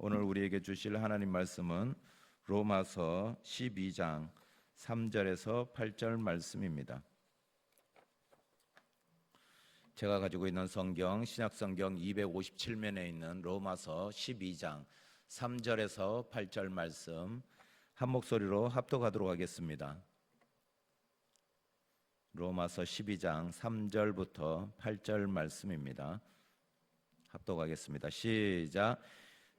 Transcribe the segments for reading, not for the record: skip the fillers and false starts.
오늘 우리에게 주실 하나님 말씀은 로마서 12장 3절에서 8절 말씀입니다. 제가 가지고 있는 성경, 신약성경 257면에 있는 로마서 12장 3절에서 8절 말씀 한 목소리로 합독하도록 하겠습니다. 로마서 12장 3절부터 8절 말씀입니다. 합독하겠습니다. 시작.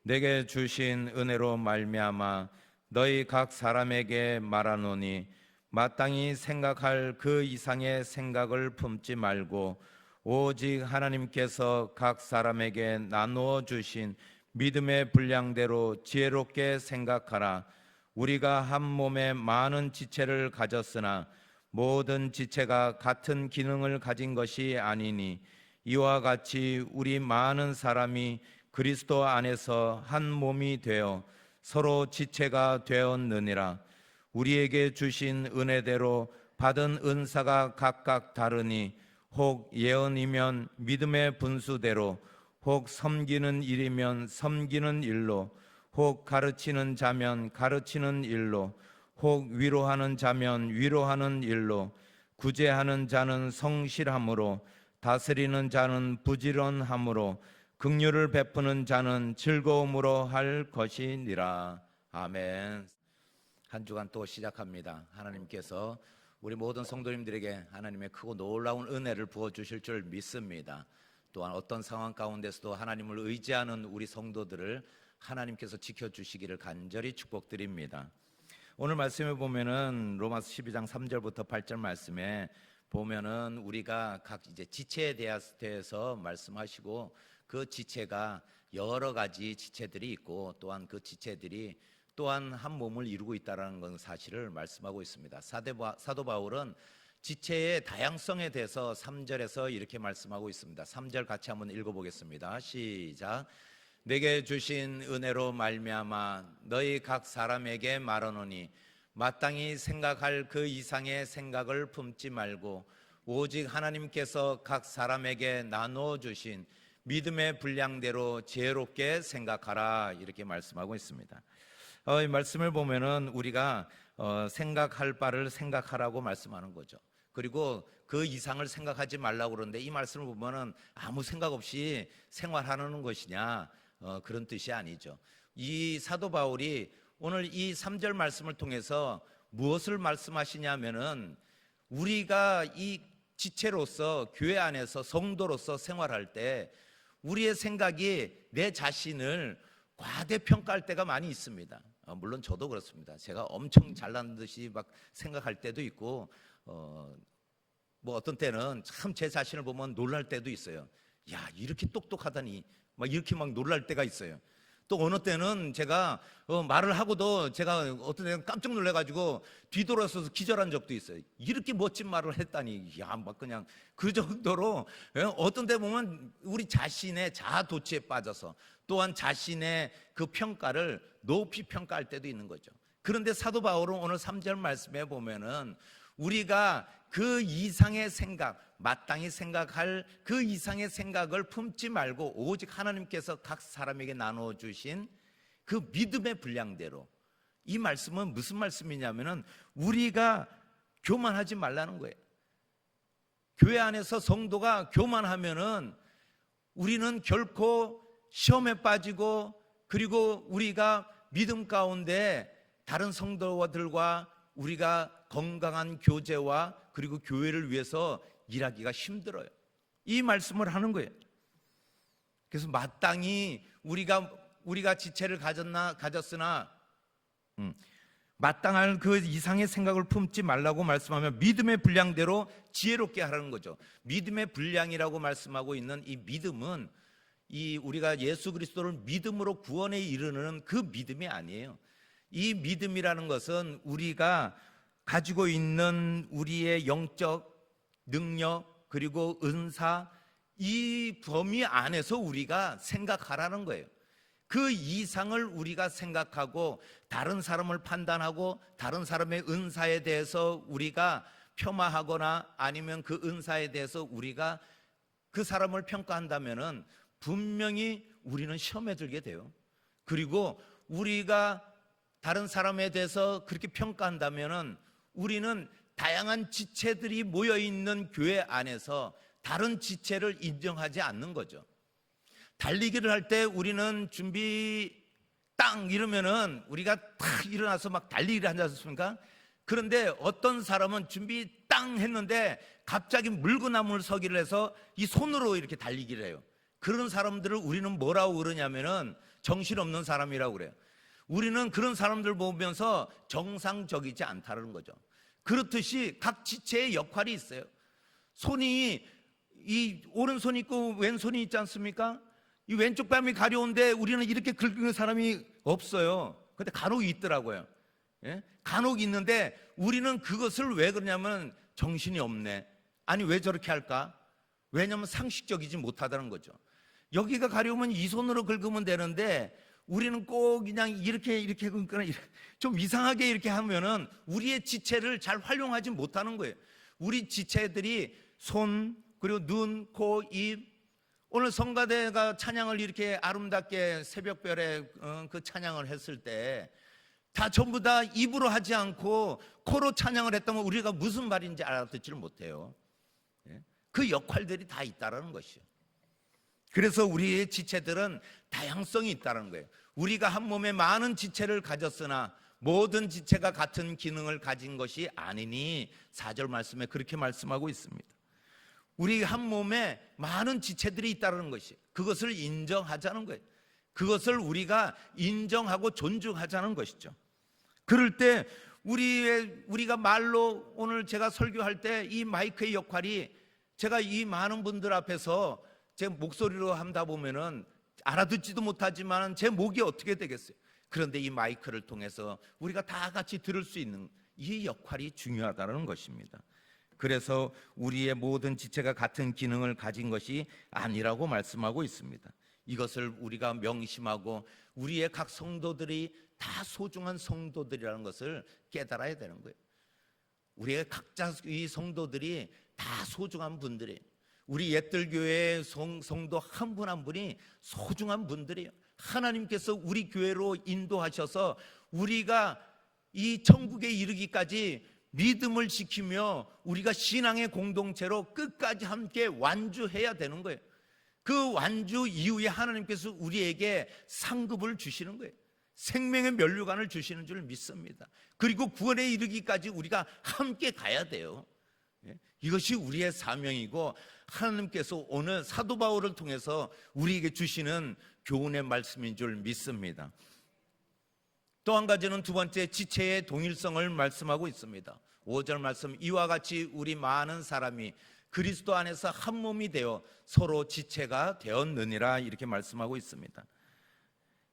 내게 주신 은혜로 말미암아 너희 각 사람에게 말하노니 마땅히 생각할 그 이상의 생각을 품지 말고 오직 하나님께서 각 사람에게 나누어 주신 믿음의 분량대로 지혜롭게 생각하라. 우리가 한 몸에 많은 지체를 가졌으나 모든 지체가 같은 기능을 가진 것이 아니니 이와 같이 우리 많은 사람이 그리스도 안에서 한 몸이 되어 서로 지체가 되었느니라. 우리에게 주신 은혜대로 받은 은사가 각각 다르니 혹 예언이면 믿음의 분수대로, 혹 섬기는 일이면 섬기는 일로, 혹 가르치는 자면 가르치는 일로, 혹 위로하는 자면 위로하는 일로, 구제하는 자는 성실함으로, 다스리는 자는 부지런함으로, 긍휼을 베푸는 자는 즐거움으로 할 것이니라. 아멘. 한 주간 또 시작합니다. 하나님께서 우리 모든 성도님들에게 하나님의 크고 놀라운 은혜를 부어주실 줄 믿습니다. 또한 어떤 상황 가운데서도 하나님을 의지하는 우리 성도들을 하나님께서 지켜주시기를 간절히 축복드립니다. 오늘 말씀에 보면은 로마서 12장 3절부터 8절 말씀에 보면은 우리가 각 이제 지체에 대해서 말씀하시고 그 지체가 여러 가지 지체들이 있고 또한 그 지체들이 또한 한 몸을 이루고 있다는 건 사실을 말씀하고 있습니다. 사도 바울은 지체의 다양성에 대해서 3절에서 이렇게 말씀하고 있습니다. 3절 같이 한번 읽어보겠습니다. 시작. 내게 주신 은혜로 말미암아 너희 각 사람에게 말하노니 마땅히 생각할 그 이상의 생각을 품지 말고 오직 하나님께서 각 사람에게 나누어 주신 믿음의 분량대로 지혜롭게 생각하라. 이렇게 말씀하고 있습니다. 이 말씀을 보면은 우리가 생각할 바를 생각하라고 말씀하는 거죠. 그리고 그 이상을 생각하지 말라고 그러는데 이 말씀을 보면은 아무 생각 없이 생활하는 것이냐 그런 뜻이 아니죠. 이 사도 바울이 오늘 이 3절 말씀을 통해서 무엇을 말씀하시냐면은 우리가 이 지체로서 교회 안에서 성도로서 생활할 때 우리의 생각이 내 자신을 과대평가할 때가 많이 있습니다. 물론 저도 그렇습니다. 제가 엄청 잘난 듯이 막 생각할 때도 있고 뭐 어떤 때는 참 제 자신을 보면 놀랄 때도 있어요. 야, 이렇게 똑똑하다니 막 이렇게 막 놀랄 때가 있어요. 또 어느 때는 제가 말을 하고도 제가 어떤 때는 깜짝 놀래가지고 뒤돌아서서 기절한 적도 있어요. 이렇게 멋진 말을 했다니, 야, 막 그냥 그 정도로 어떤 때 보면 우리 자신의 자아도취에 빠져서 또한 자신의 그 평가를 높이 평가할 때도 있는 거죠. 그런데 사도 바울은 오늘 3절 말씀에 보면은 우리가 그 이상의 생각, 마땅히 생각할 그 이상의 생각을 품지 말고 오직 하나님께서 각 사람에게 나누어 주신 그 믿음의 분량대로. 이 말씀은 무슨 말씀이냐면은 우리가 교만하지 말라는 거예요. 교회 안에서 성도가 교만하면은 우리는 결코 시험에 빠지고 그리고 우리가 믿음 가운데 다른 성도들과 우리가 건강한 교제와 그리고 교회를 위해서 일하기가 힘들어요. 이 말씀을 하는 거예요. 그래서 마땅히 우리가 지체를 가졌으나 마땅한 그 이상의 생각을 품지 말라고 말씀하며 믿음의 분량대로 지혜롭게 하라는 거죠. 믿음의 분량이라고 말씀하고 있는 이 믿음은 이 우리가 예수 그리스도를 믿음으로 구원에 이르는 그 믿음이 아니에요. 이 믿음이라는 것은 우리가 가지고 있는 우리의 영적 능력 그리고 은사 이 범위 안에서 우리가 생각하라는 거예요. 그 이상을 우리가 생각하고 다른 사람을 판단하고 다른 사람의 은사에 대해서 우리가 폄하하거나 아니면 그 은사에 대해서 우리가 그 사람을 평가한다면은 분명히 우리는 시험에 들게 돼요. 그리고 우리가 다른 사람에 대해서 그렇게 평가한다면은 우리는 다양한 지체들이 모여 있는 교회 안에서 다른 지체를 인정하지 않는 거죠. 달리기를 할 때 우리는 준비 땅 이러면은 우리가 탁 일어나서 막 달리기를 하지 않습니까? 그런데 어떤 사람은 준비 땅 했는데 갑자기 물구나무를 서기를 해서 이 손으로 이렇게 달리기를 해요. 그런 사람들을 우리는 뭐라고 그러냐면은 정신없는 사람이라고 그래요. 우리는 그런 사람들 보면서 정상적이지 않다는 거죠. 그렇듯이 각 지체의 역할이 있어요. 손이 이 오른손이 있고 왼손이 있지 않습니까? 이 왼쪽 뺨이 가려운데 우리는 이렇게 긁는 사람이 없어요. 근데 간혹 있더라고요. 예? 간혹 있는데 우리는 그것을 왜 그러냐면 정신이 없네. 아니 왜 저렇게 할까? 왜냐하면 상식적이지 못하다는 거죠. 여기가 가려우면 이 손으로 긁으면 되는데 우리는 꼭 그냥 이렇게 긁거나 좀 이상하게 이렇게 하면은 우리의 지체를 잘 활용하지 못하는 거예요. 우리 지체들이 손, 그리고 눈, 코, 입. 오늘 성가대가 찬양을 이렇게 아름답게 새벽별에 그 찬양을 했을 때 다 전부 다 입으로 하지 않고 코로 찬양을 했다면 우리가 무슨 말인지 알아듣지를 못해요. 그 역할들이 다 있다는 것이요. 그래서 우리의 지체들은 다양성이 있다는 거예요. 우리가 한 몸에 많은 지체를 가졌으나 모든 지체가 같은 기능을 가진 것이 아니니 4절 말씀에 그렇게 말씀하고 있습니다. 우리 한 몸에 많은 지체들이 있다는 것이 그것을 인정하자는 거예요. 그것을 우리가 인정하고 존중하자는 것이죠. 그럴 때 우리가 말로 오늘 제가 설교할 때 이 마이크의 역할이 제가 이 많은 분들 앞에서 제 목소리로 한다 보면은 알아듣지도 못하지만 제 목이 어떻게 되겠어요? 그런데 이 마이크를 통해서 우리가 다 같이 들을 수 있는 이 역할이 중요하다는 것입니다. 그래서 우리의 모든 지체가 같은 기능을 가진 것이 아니라고 말씀하고 있습니다. 이것을 우리가 명심하고 우리의 각 성도들이 다 소중한 성도들이라는 것을 깨달아야 되는 거예요. 우리의 각자 이 성도들이 다 소중한 분들이에요. 우리 옛들교회의 성도 한 분 한 분이 소중한 분들이에요. 하나님께서 우리 교회로 인도하셔서 우리가 이 천국에 이르기까지 믿음을 지키며 우리가 신앙의 공동체로 끝까지 함께 완주해야 되는 거예요. 그 완주 이후에 하나님께서 우리에게 상급을 주시는 거예요. 생명의 면류관을 주시는 줄 믿습니다. 그리고 구원에 이르기까지 우리가 함께 가야 돼요. 이것이 우리의 사명이고 하나님께서 오늘 사도 바울을 통해서 우리에게 주시는 교훈의 말씀인 줄 믿습니다. 또 한 가지는 두 번째 지체의 동일성을 말씀하고 있습니다. 5절 말씀, 이와 같이 우리 많은 사람이 그리스도 안에서 한 몸이 되어 서로 지체가 되었느니라 이렇게 말씀하고 있습니다.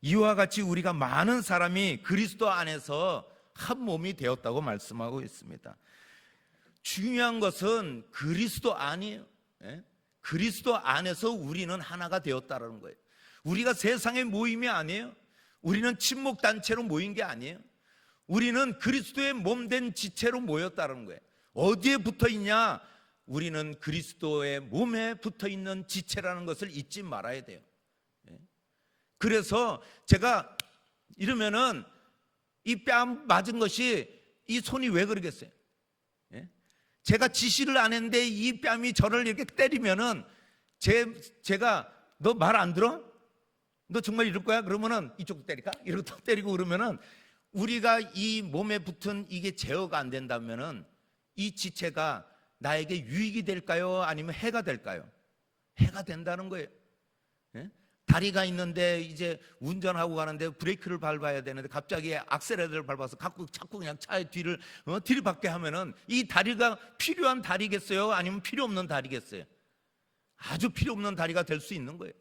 이와 같이 우리가 많은 사람이 그리스도 안에서 한 몸이 되었다고 말씀하고 있습니다. 중요한 것은 그리스도 안이에요. 그리스도 안에서 우리는 하나가 되었다는 거예요. 우리가 세상의 모임이 아니에요. 우리는 친목단체로 모인 게 아니에요. 우리는 그리스도의 몸된 지체로 모였다는 거예요. 어디에 붙어 있냐? 우리는 그리스도의 몸에 붙어 있는 지체라는 것을 잊지 말아야 돼요. 그래서 제가 이러면은 이 뺨 맞은 것이 이 손이 왜 그러겠어요? 제가 지시를 안 했는데 이 뺨이 저를 이렇게 때리면은 제가 너 말 안 들어? 너 정말 이럴 거야? 그러면은 이쪽도 때릴까? 이러고 또 때리고 그러면은 우리가 이 몸에 붙은 이게 제어가 안 된다면은 이 지체가 나에게 유익이 될까요? 아니면 해가 될까요? 해가 된다는 거예요. 다리가 있는데 이제 운전하고 가는데 브레이크를 밟아야 되는데 갑자기 악셀레터를 밟아서 자꾸 그냥 차의 뒤를 들이받게 하면은 이 다리가 필요한 다리겠어요? 아니면 필요 없는 다리겠어요? 아주 필요 없는 다리가 될 수 있는 거예요.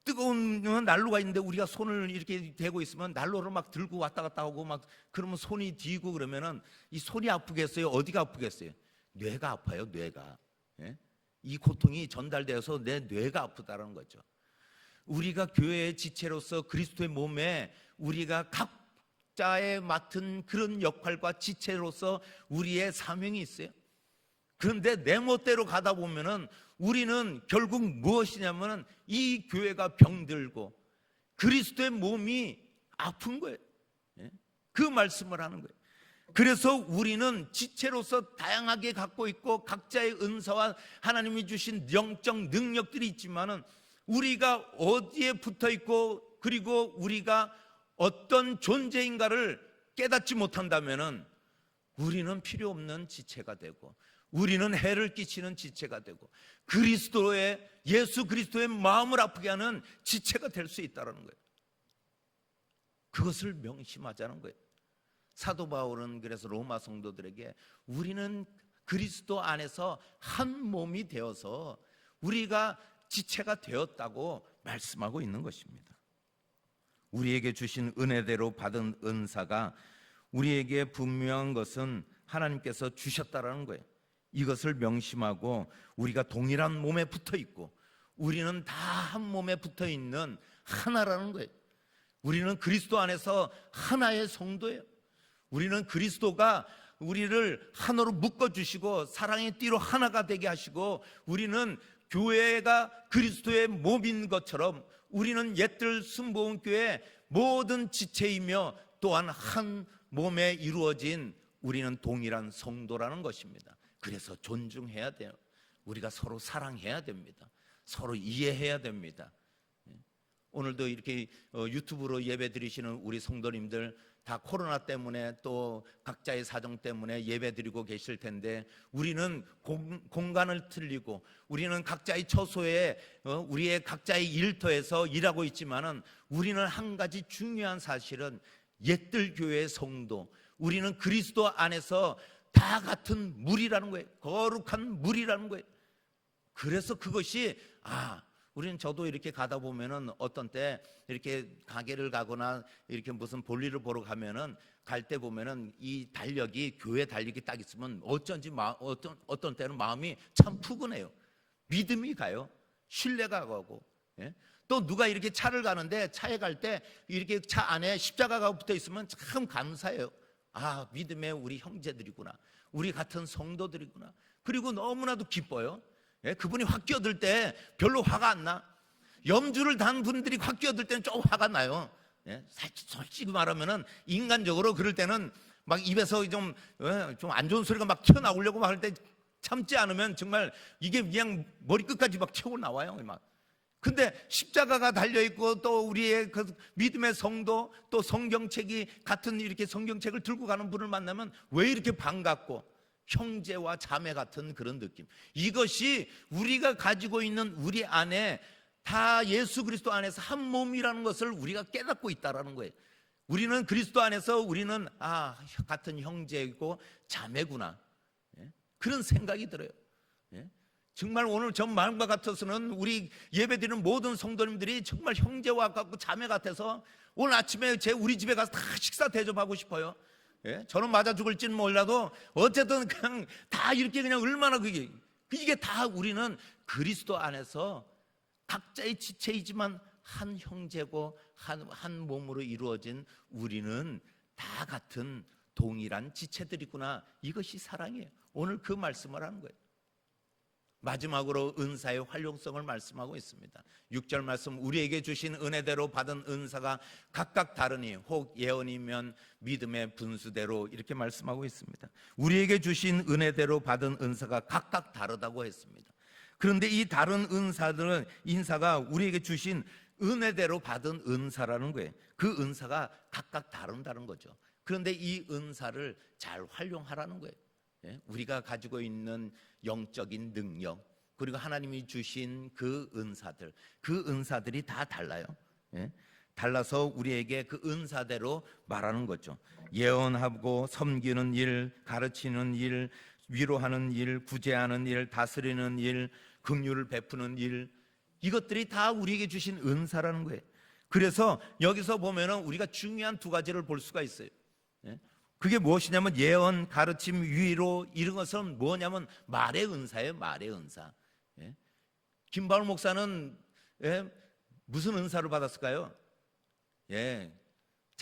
뜨거운 난로가 있는데 우리가 손을 이렇게 대고 있으면 난로를 막 들고 왔다 갔다 하고 막 그러면 손이 뒤고 그러면은 이 손이 아프겠어요? 어디가 아프겠어요? 뇌가 아파요, 뇌가. 이 고통이 전달되어서 내 뇌가 아프다는 거죠. 우리가 교회의 지체로서 그리스도의 몸에 우리가 각자의 맡은 그런 역할과 지체로서 우리의 사명이 있어요. 그런데 내 멋대로 가다 보면은 우리는 결국 무엇이냐면은 이 교회가 병들고 그리스도의 몸이 아픈 거예요. 그 말씀을 하는 거예요. 그래서 우리는 지체로서 다양하게 갖고 있고 각자의 은사와 하나님이 주신 영적 능력들이 있지만은 우리가 어디에 붙어 있고 그리고 우리가 어떤 존재인가를 깨닫지 못한다면은 우리는 필요 없는 지체가 되고 우리는 해를 끼치는 지체가 되고 예수 그리스도의 마음을 아프게 하는 지체가 될 수 있다는 거예요. 그것을 명심하자는 거예요. 사도 바울은 그래서 로마 성도들에게 우리는 그리스도 안에서 한 몸이 되어서 우리가 지체가 되었다고 말씀하고 있는 것입니다. 우리에게 주신 은혜대로 받은 은사가 우리에게 분명한 것은 하나님께서 주셨다라는 거예요. 이것을 명심하고 우리가 동일한 몸에 붙어 있고 우리는 다 한 몸에 붙어 있는 하나라는 거예요. 우리는 그리스도 안에서 하나의 성도예요. 우리는 그리스도가 우리를 하나로 묶어주시고 사랑의 띠로 하나가 되게 하시고 우리는 교회가 그리스도의 몸인 것처럼 우리는 옛들 순복음교회 모든 지체이며 또한 한 몸에 이루어진 우리는 동일한 성도라는 것입니다. 그래서 존중해야 돼요. 우리가 서로 사랑해야 됩니다. 서로 이해해야 됩니다. 오늘도 이렇게 유튜브로 예배 드리시는 우리 성도님들 다 코로나 때문에 또 각자의 사정 때문에 예배 드리고 계실 텐데 우리는 공간을 틀리고 우리는 각자의 처소에 우리의 각자의 일터에서 일하고 있지만은 우리는 한 가지 중요한 사실은 옛들 교회의 성도, 우리는 그리스도 안에서 다 같은 물이라는 거예요. 거룩한 물이라는 거예요. 그래서 그것이 우리는 저도 이렇게 가다 보면은 어떤 때 이렇게 가게를 가거나 이렇게 무슨 볼일을 보러 가면은 갈 때 보면은 이 달력이 교회 달력이 딱 있으면 어쩐지 어떤 때는 마음이 참 푸근해요. 믿음이 가요. 신뢰가 가고. 또 누가 이렇게 차를 가는데 차에 갈 때 이렇게 차 안에 십자가가 붙어 있으면 참 감사해요. 믿음의 우리 형제들이구나. 우리 같은 성도들이구나. 그리고 너무나도 기뻐요. 그분이 확 끼어들 때 별로 화가 안 나. 염주를 단 분들이 확 끼어들 때는 좀 화가 나요. 솔직히 말하면은 인간적으로 그럴 때는 막 입에서 좀 안 좋은 소리가 막 튀어나오려고 막 할 때 참지 않으면 정말 이게 그냥 머리 끝까지 막 튀어나와요. 막. 근데 십자가가 달려있고 또 우리의 그 믿음의 성도 또 성경책이 같은 이렇게 성경책을 들고 가는 분을 만나면 왜 이렇게 반갑고 형제와 자매 같은 그런 느낌. 이것이 우리가 가지고 있는 우리 안에 다 예수 그리스도 안에서 한 몸이라는 것을 우리가 깨닫고 있다라는 거예요. 우리는 그리스도 안에서 우리는 같은 형제이고 자매구나. 그런 생각이 들어요. 정말 오늘 전 마음과 같아서는 우리 예배드리는 모든 성도님들이 정말 형제와 같고 자매 같아서 오늘 아침에 우리 집에 가서 다 식사 대접하고 싶어요. 저는 맞아 죽을지는 몰라도 어쨌든 그냥 다 이렇게 그냥 얼마나 이게 다 우리는 그리스도 안에서 각자의 지체이지만 한 형제고 한 몸으로 이루어진 우리는 다 같은 동일한 지체들이구나. 이것이 사랑이에요. 오늘 그 말씀을 하는 거예요. 마지막으로 은사의 활용성을 말씀하고 있습니다. 6절 말씀, 우리에게 주신 은혜대로 받은 은사가 각각 다르니 혹 예언이면 믿음의 분수대로, 이렇게 말씀하고 있습니다. 우리에게 주신 은혜대로 받은 은사가 각각 다르다고 했습니다. 그런데 이 다른 은사들은 인사가 우리에게 주신 은혜대로 받은 은사라는 거예요. 그 은사가 각각 다른다는 거죠. 그런데 이 은사를 잘 활용하라는 거예요. 우리가 가지고 있는 영적인 능력, 그리고 하나님이 주신 그 은사들이 다 달라요. 달라서 우리에게 그 은사대로 말하는 거죠. 예언하고 섬기는 일, 가르치는 일, 위로하는 일, 구제하는 일, 다스리는 일, 긍휼을 베푸는 일, 이것들이 다 우리에게 주신 은사라는 거예요. 그래서 여기서 보면은 우리가 중요한 두 가지를 볼 수가 있어요. 그게 무엇이냐면 예언, 가르침, 위로, 이런 것은 뭐냐면 말의 은사예요. 말의 은사. 김바울 목사는 무슨 은사를 받았을까요?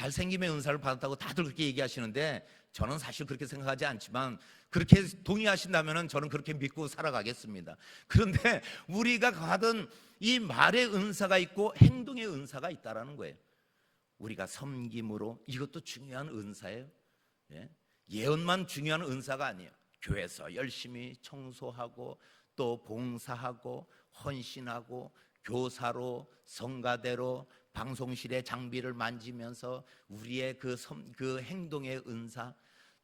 잘생김의 은사를 받았다고 다들 그렇게 얘기하시는데 저는 사실 그렇게 생각하지 않지만 그렇게 동의하신다면 저는 그렇게 믿고 살아가겠습니다. 그런데 우리가 받은 이 말의 은사가 있고 행동의 은사가 있다라는 거예요. 우리가 섬김으로, 이것도 중요한 은사예요. 예언만 중요한 은사가 아니에요. 교회에서 열심히 청소하고 또 봉사하고 헌신하고 교사로 성가대로 방송실의 장비를 만지면서 우리의 그 행동의 은사,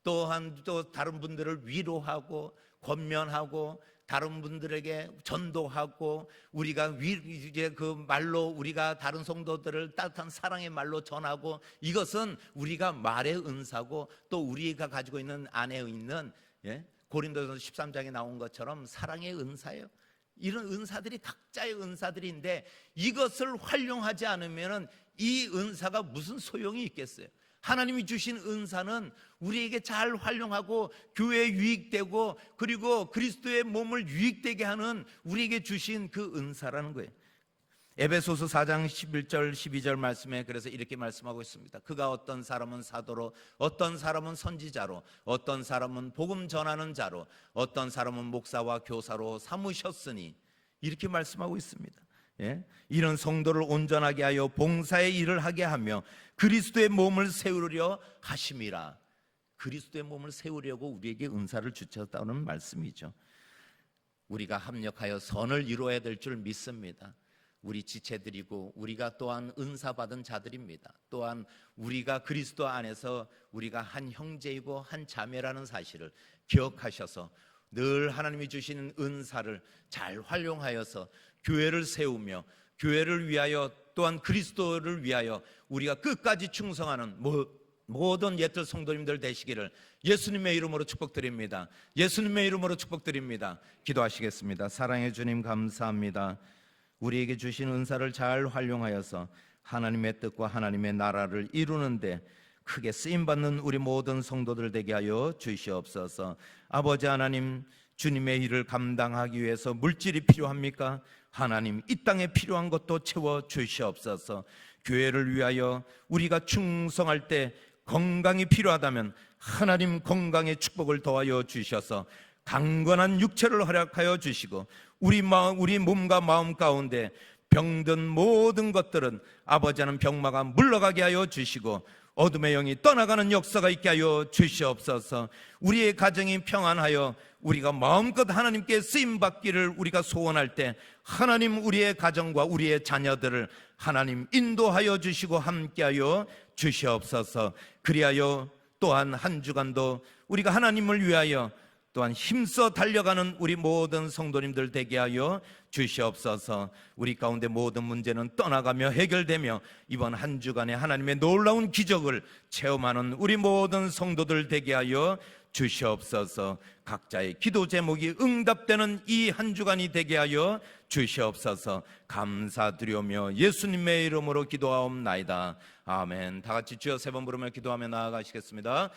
또한 또 다른 분들을 위로하고 권면하고 다른 분들에게 전도하고 우리가 이제 그 말로 우리가 다른 성도들을 따뜻한 사랑의 말로 전하고, 이것은 우리가 말의 은사고 또 우리가 가지고 있는 안에 있는 고린도전서 13장에 나온 것처럼 사랑의 은사예요. 이런 은사들이 각자의 은사들인데 이것을 활용하지 않으면 이 은사가 무슨 소용이 있겠어요? 하나님이 주신 은사는 우리에게 잘 활용하고 교회에 유익되고 그리고 그리스도의 몸을 유익되게 하는 우리에게 주신 그 은사라는 거예요. 에베소서 4장 11절 12절 말씀에 그래서 이렇게 말씀하고 있습니다. 그가 어떤 사람은 사도로, 어떤 사람은 선지자로, 어떤 사람은 복음 전하는 자로, 어떤 사람은 목사와 교사로 삼으셨으니, 이렇게 말씀하고 있습니다. 이런 성도를 온전하게 하여 봉사의 일을 하게 하며 그리스도의 몸을 세우려 하심이라. 그리스도의 몸을 세우려고 우리에게 은사를 주셨다는 말씀이죠. 우리가 합력하여 선을 이루어야 될 줄 믿습니다. 우리 지체들이고 우리가 또한 은사받은 자들입니다. 또한 우리가 그리스도 안에서 우리가 한 형제이고 한 자매라는 사실을 기억하셔서 늘 하나님이 주시는 은사를 잘 활용하여서 교회를 세우며 교회를 위하여 또한 그리스도를 위하여 우리가 끝까지 충성하는 모든 옛들 성도님들 되시기를 예수님의 이름으로 축복드립니다. 예수님의 이름으로 축복드립니다. 기도하시겠습니다. 사랑해 주님 감사합니다. 우리에게 주신 은사를 잘 활용하여서 하나님의 뜻과 하나님의 나라를 이루는데 크게 쓰임받는 우리 모든 성도들 되게 하여 주시옵소서. 아버지 하나님, 주님의 일을 감당하기 위해서 물질이 필요합니까? 하나님, 이 땅에 필요한 것도 채워 주시옵소서. 교회를 위하여 우리가 충성할 때 건강이 필요하다면 하나님 건강의 축복을 더하여 주셔서 강건한 육체를 허락하여 주시고 우리 몸과 마음 가운데 병든 모든 것들은 아버지 하나님 병마가 물러가게 하여 주시고 어둠의 영이 떠나가는 역사가 있게 하여 주시옵소서. 우리의 가정이 평안하여 우리가 마음껏 하나님께 쓰임받기를 우리가 소원할 때 하나님 우리의 가정과 우리의 자녀들을 하나님 인도하여 주시고 함께하여 주시옵소서. 그리하여 또한 한 주간도 우리가 하나님을 위하여 또한 힘써 달려가는 우리 모든 성도님들 되게 하여 주시옵소서. 우리 가운데 모든 문제는 떠나가며 해결되며 이번 한 주간에 하나님의 놀라운 기적을 체험하는 우리 모든 성도들 되게 하여 주시옵소서. 각자의 기도 제목이 응답되는 이 한 주간이 되게 하여 주시옵소서. 감사드리오며 예수님의 이름으로 기도하옵나이다. 아멘. 다 같이 주여 세 번 부르며 기도하며 나아가시겠습니다.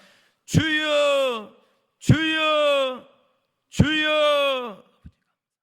주여, 주여, 주여.